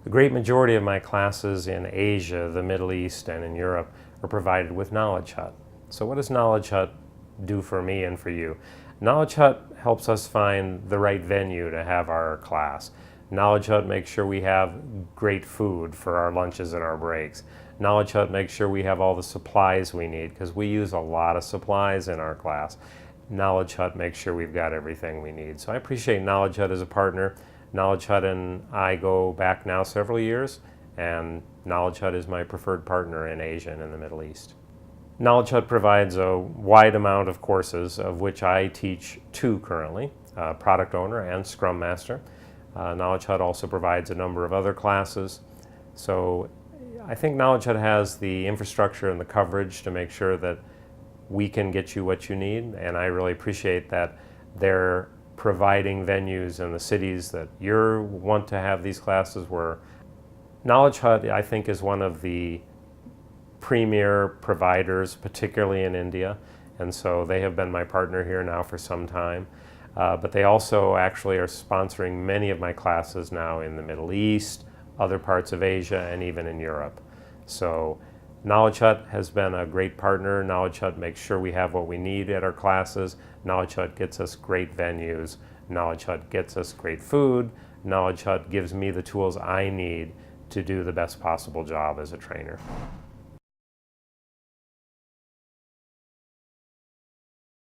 The great majority of my classes in Asia, the Middle East, and in Europe are provided with Knowledgehut. So what does Knowledgehut do for me and for you? Knowledgehut helps us find the right venue to have our class. Knowledgehut makes sure we have great food for our lunches and our breaks. Knowledgehut makes sure we have all the supplies we need, because we use a lot of supplies in our class. Knowledgehut makes sure we've got everything we need. So I appreciate Knowledgehut as a partner. Knowledgehut and I go back now several years, and Knowledgehut is my preferred partner in Asia and in the Middle East. Knowledgehut provides a wide amount of courses, of which I teach two currently, Product Owner and Scrum Master. Knowledgehut also provides a number of other classes. So I think Knowledgehut has the infrastructure and the coverage to make sure that we can get you what you need, and I really appreciate that they're providing venues in the cities that you want to have these classes where. Knowledgehut, I think, is one of the premier providers, particularly in India, and so they have been my partner here now for some time. But they also actually are sponsoring many of my classes now in the Middle East, other parts of Asia, and even in Europe. So Knowledgehut has been a great partner. Knowledgehut makes sure we have what we need at our classes. Knowledgehut gets us great venues. Knowledgehut gets us great food. Knowledgehut gives me the tools I need to do the best possible job as a trainer.